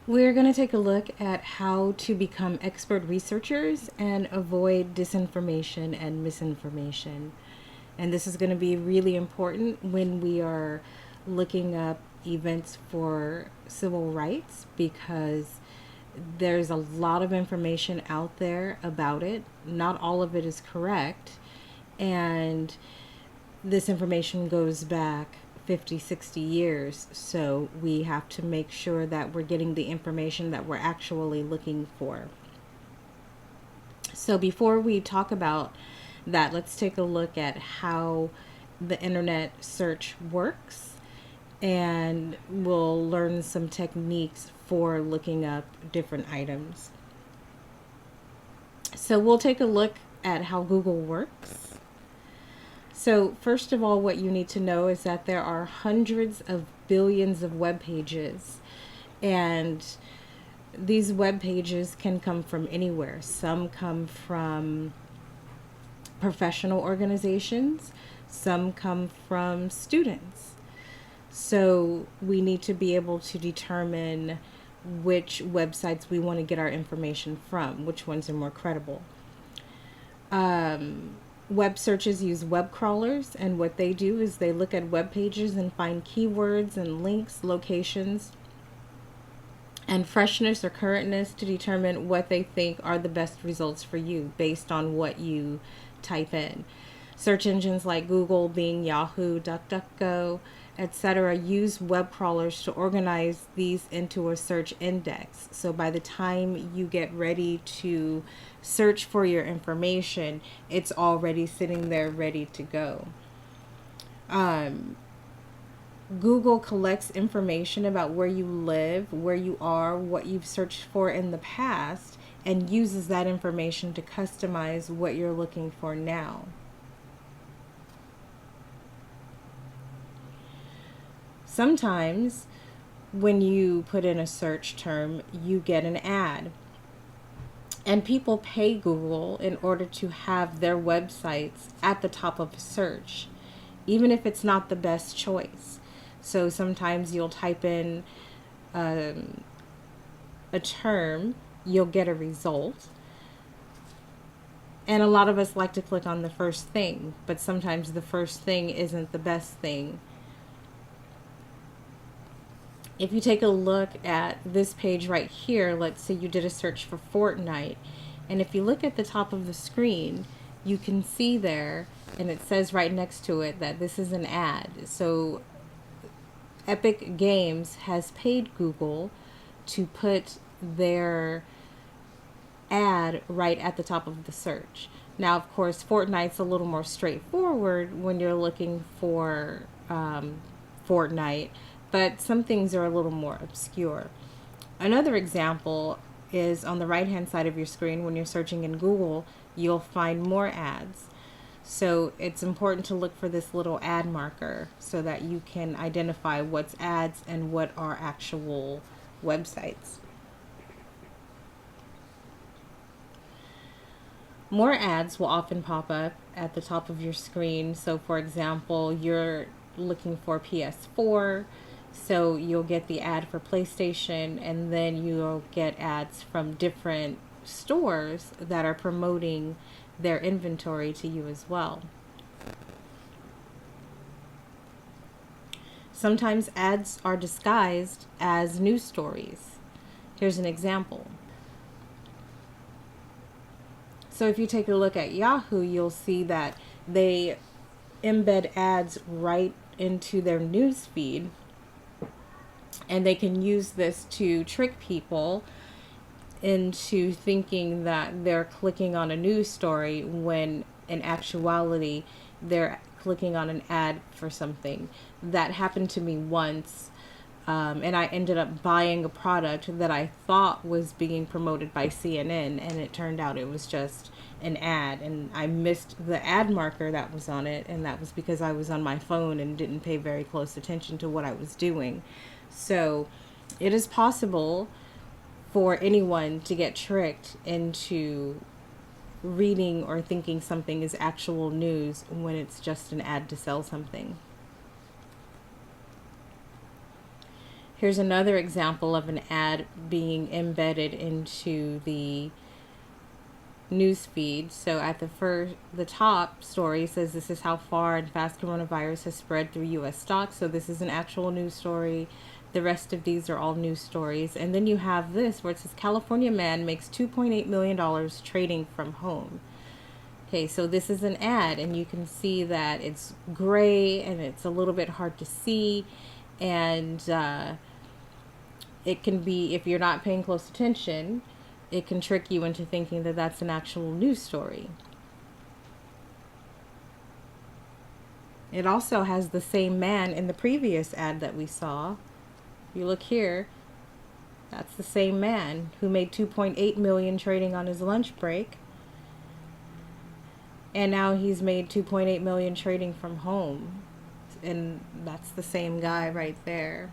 We're going to take a look at how to become expert researchers and avoid disinformation and misinformation. And this is going to be really important when we are looking up events for civil rights, because there's a lot of information out there about it. Not all of it is correct. And this information goes back 50, 60 years. So we have to make sure that we're getting the information that we're actually looking for. So before we talk about that, let's take a look at how the internet search works, and we'll learn some techniques for looking up different items. So we'll take a look at how Google works. So first of all, what you need to know is that there are hundreds of billions of web pages, and these web pages can come from anywhere. Some come from professional organizations, some come from students. So we need to be able to determine which websites we want to get our information from, which ones are more credible. Web searches use web crawlers, and what they do is they look at web pages and find keywords and links, locations, and freshness or currentness to determine what they think are the best results for you based on what you type in. Search engines like Google, Bing, Yahoo, DuckDuckGo, etc. use web crawlers to organize these into a search index. So by the time you get ready to search for your information, it's already sitting there ready to go. Google collects information about where you live, where you are, what you've searched for in the past, and uses that information to customize what you're looking for now. Sometimes when you put in a search term, you get an ad. And people pay Google in order to have their websites at the top of a search, even if it's not the best choice. So sometimes you'll type in a term, you'll get a result. And a lot of us like to click on the first thing, but sometimes the first thing isn't the best thing. If you take a look at this page right here, let's say you did a search for Fortnite, and if you look at the top of the screen, you can see there, and it says right next to it that this is an ad. So Epic Games has paid Google to put their ad right at the top of the search. Now, of course, Fortnite's a little more straightforward when you're looking for Fortnite, but some things are a little more obscure. Another example is on the right hand side of your screen. When you're searching in Google, you'll find more ads. So it's important to look for this little ad marker so that you can identify what's ads and what are actual websites. More ads will often pop up at the top of your screen. So for example, you're looking for PS4, so you'll get the ad for PlayStation, and then you'll get ads from different stores that are promoting their inventory to you as well. Sometimes ads are disguised as news stories. Here's an example. So if you take a look at Yahoo, you'll see that they embed ads right into their news feed, and they can use this to trick people into thinking that they're clicking on a news story when in actuality they're clicking on an ad for something. That happened to me once, and I ended up buying a product that I thought was being promoted by CNN, and it turned out it was just an ad, and I missed the ad marker that was on it, and that was because I was on my phone and didn't pay very close attention to what I was doing. So it is possible for anyone to get tricked into reading or thinking something is actual news when it's just an ad to sell something. Here's another example of an ad being embedded into the news feed. So at the top story says this is how far and fast coronavirus has spread through US stocks. So this is an actual news story. The rest of these are all news stories. And then you have this where it says California man makes $2.8 million trading from home. Okay, so this is an ad, and you can see that it's gray and it's a little bit hard to see, and it can be, if you're not paying close attention, it can trick you into thinking that that's an actual news story. It also has the same man in the previous ad that we saw. If you look here, that's the same man who made 2.8 million trading on his lunch break. And now he's made 2.8 million trading from home. And that's the same guy right there.